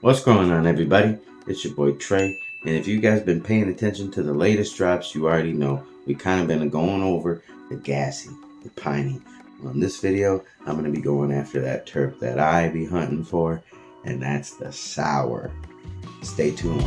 What's going on, everybody? It's your boy Trey, and if you guys been paying attention to the latest drops, you already know we kind of been going over the gassy, the piney. On this video, I'm going to be going after that terp that I be hunting for, and that's the sour. Stay tuned.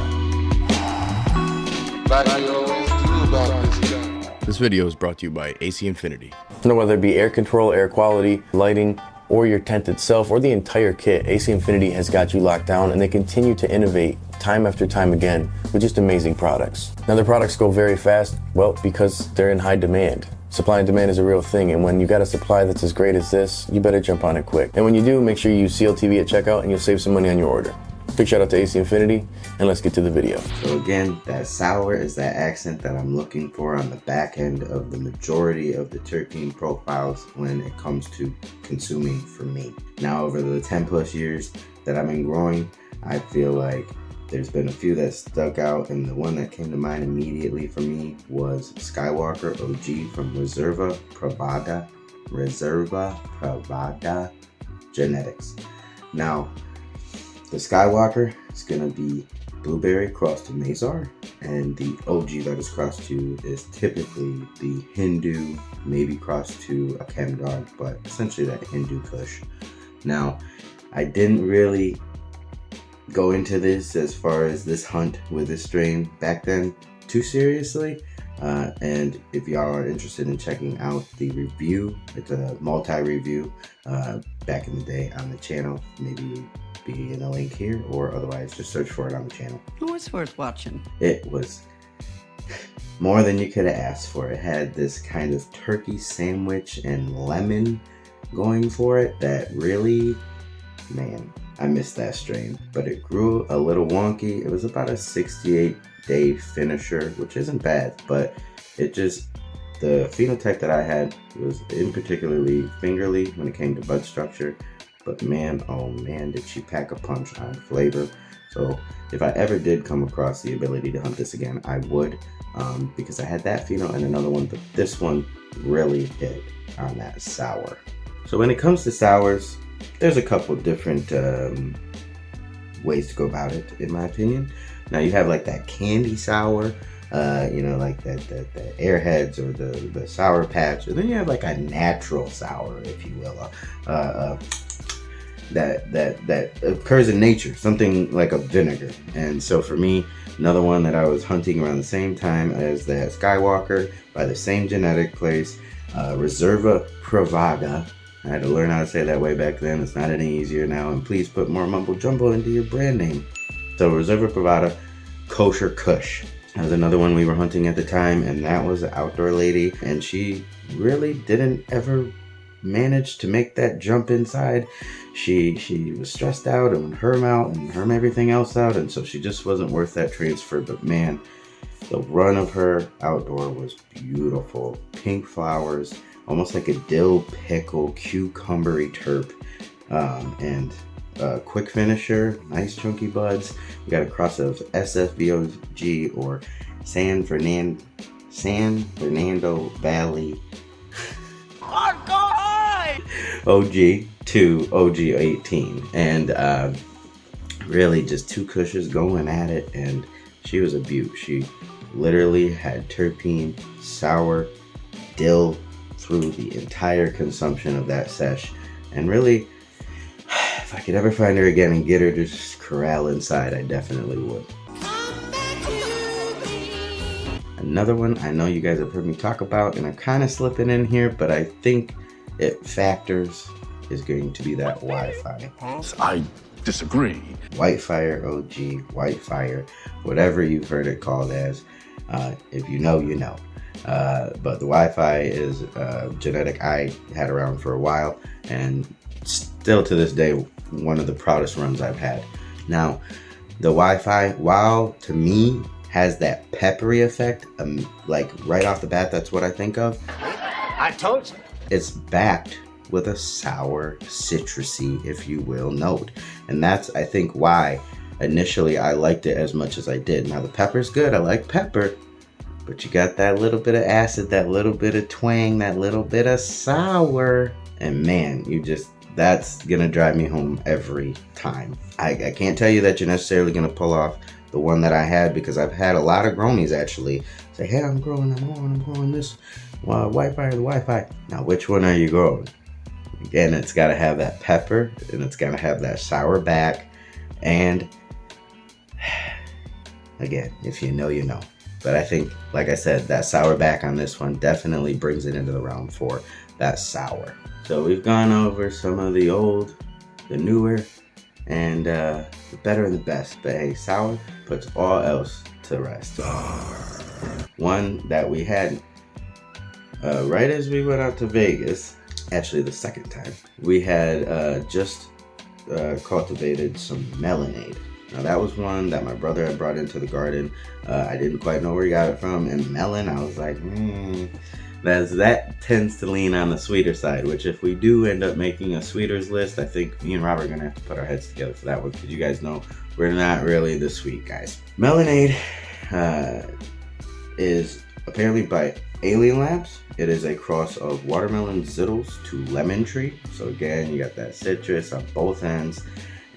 This video is brought to you by AC Infinity. Now, whether it be air control, air quality, lighting, or your tent itself, or the entire kit, AC Infinity has got you locked down, and they continue to innovate time after time again with just amazing products. Now, their products go very fast, well, because they're in high demand. Supply and demand is a real thing, and when you got a supply that's as great as this, you better jump on it quick. And when you do, make sure you use CLtv at checkout, and you'll save some money on your order. Big shout out to AC Infinity, and let's get to the video. So again, that sour is that accent that I'm looking for on the back end of the majority of the terpene profiles when it comes to consuming for me. Now, over the 10 plus years that I've been growing, I feel like there's been a few that stuck out, and the one that came to mind immediately for me was Skywalker OG from Reserva Privada Genetics. Now, the Skywalker is going to be blueberry crossed to Mazar, and the OG that is crossed to is typically the Hindu, maybe crossed to a chem dog, but essentially that Hindu Kush. Now, I didn't really go into this as far as this hunt with this strain back then too seriously, and if y'all are interested in checking out the review, it's a multi-review back in the day on the channel, maybe be in a link here, or otherwise just search for it on the channel. Oh, it's worth watching. It was more than you could have asked for. It had this kind of turkey sandwich and lemon going for it that really, man, I missed that strain. But it grew a little wonky. It was about a 68-day finisher, which isn't bad, but it just, the phenotype that I had was in particularly fingerly when it came to bud structure. But man, oh man, did she pack a punch on flavor. So if I ever did come across the ability to hunt this again, I would, because I had that pheno and another one, but this one really hit on that sour. So when it comes to sours, there's a couple different ways to go about it, in my opinion. Now you have like that candy sour, like the Airheads or the Sour Patch, and then you have like a natural sour, if you will, that occurs in nature, something like a vinegar. And so for me, another one that I was hunting around the same time as that Skywalker by the same genetic place, Reserva Privada. I had to learn how to say that way back then. It's not any easier now, and please put more mumbo jumbo into your brand name. So Reserva Privada Kosher Kush. That was another one we were hunting at the time, and that was an outdoor lady, and she really didn't ever manage to make that jump inside. She was stressed out and would herm out and herm everything else out, and so she just wasn't worth that transfer. But man, the run of her outdoor was beautiful. Pink flowers, almost like a dill pickle cucumbery terp, and quick finisher, nice chunky buds. We got a cross of SFVOG or San Fernando Valley OG to OG18, and really just two cushes going at it, and she was a beaut. She literally had terpene, sour, dill through the entire consumption of that sesh, and really, if I could ever find her again and get her to just corral inside, I definitely would. Another one I know you guys have heard me talk about, and I'm kind of slipping in here, but I think it factors, is going to be that Wi-Fi. I disagree. Whitefire OG, Whitefire, whatever you've heard it called as. If you know, you know. But the Wi-Fi is a genetic I had around for a while, and still to this day, one of the proudest runs I've had. Now, the Wi-Fi, while to me has that peppery effect, like right off the bat, that's what I think of. I told you. It's backed with a sour, citrusy, if you will, note. And that's, I think, why initially I liked it as much as I did. Now, the pepper's good. I like pepper. But you got that little bit of acid, that little bit of twang, that little bit of sour. And man, you just, That's gonna drive me home every time. I can't tell you that you're necessarily gonna pull off the one that I had, because I've had a lot of grownies actually say, hey, I'm growing this Wi-Fi or the Wi-Fi. Now, which one are you growing? Again, it's gotta have that pepper, and it's gotta have that sour back, and again, if you know, you know. But I think, like I said, that sour back on this one definitely brings it into the round for that sour. So we've gone over some of the old, the newer, and the better and the best. But hey, sour puts all else to rest. One that we had right as we went out to Vegas, actually the second time, we had just cultivated some melonade. Now that was one that my brother had brought into the garden. I didn't quite know where he got it from. And melon, I was like, that tends to lean on the sweeter side, which if we do end up making a sweeters list, I think me and Robert are gonna have to put our heads together for that one, because you guys know we're not really the sweet guys. Melonade is apparently by Alien Labs. It is a cross of watermelon zittles to lemon tree. So again, you got that citrus on both ends.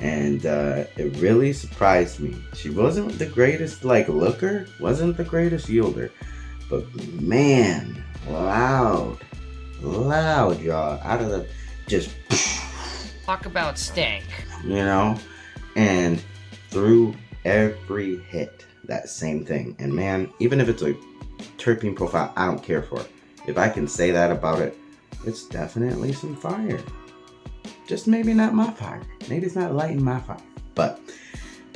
And it really surprised me. She wasn't the greatest looker, wasn't the greatest yielder, but man, loud y'all, out of the, just talk about stank, you know, and through every hit, that same thing. And man, even if it's a terpene profile I don't care for, if I can say that about it, it's definitely some fire. Just maybe not my fire. Maybe it's not lighting my fire. But,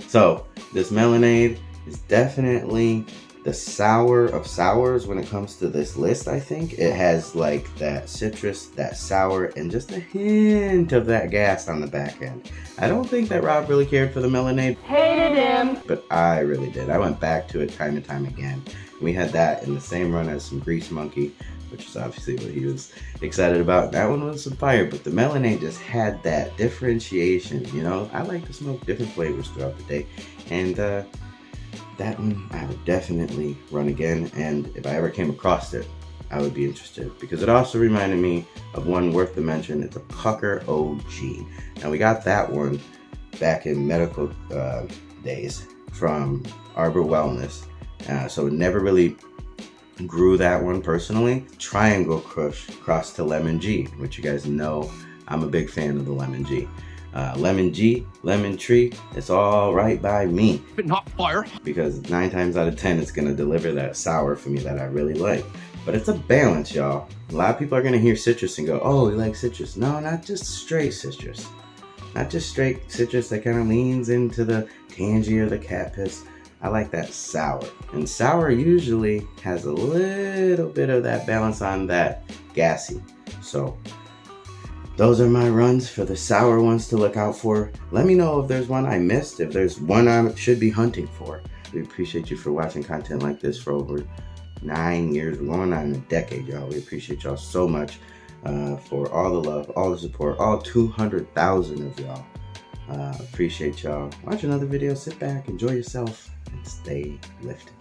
so, this melonade is definitely the sour of sours when it comes to this list, I think. It has that citrus, that sour, and just a hint of that gas on the back end. I don't think that Rob really cared for the melonade. hated him. But I really did. I went back to it time and time again. We had that in the same run as some Grease Monkey, which is obviously what he was excited about. That one was some fire, but the melonade just had that differentiation, you know? I like to smoke different flavors throughout the day, and that one I would definitely run again, and if I ever came across it, I would be interested, because it also reminded me of one worth the mention. It's a Pucker OG. Now, we got that one back in medical days from Arbor Wellness, so it never really grew that one personally. Triangle Crush crossed to Lemon G, which you guys know I'm a big fan of the Lemon G. Lemon G, Lemon Tree, it's all right by me. But not fire. Because 9 times out of 10, it's gonna deliver that sour for me that I really like. But it's a balance, y'all. A lot of people are gonna hear citrus and go, oh, you like citrus. No, not just straight citrus. Not just straight citrus that kind of leans into the tangy or the cat piss. I like that sour. And sour usually has a little bit of that balance on that gassy. So those are my runs for the sour ones to look out for. Let me know if there's one I missed, if there's one I should be hunting for. We appreciate you for watching content like this for over 9 years. We're going on a decade, y'all. We appreciate y'all so much for all the love, all the support, all 200,000 of y'all. Appreciate y'all. Watch another video, sit back, enjoy yourself, and stay lifted.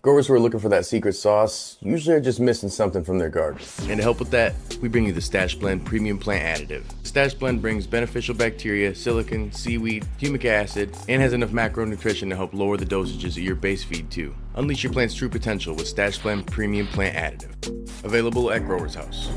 Growers who are looking for that secret sauce usually are just missing something from their garden. And to help with that, we bring you the Stash Blend Premium Plant Additive. Stash Blend brings beneficial bacteria, silicon, seaweed, humic acid, and has enough macronutrition to help lower the dosages of your base feed too. Unleash your plant's true potential with Stash Blend Premium Plant Additive. Available at Growers House.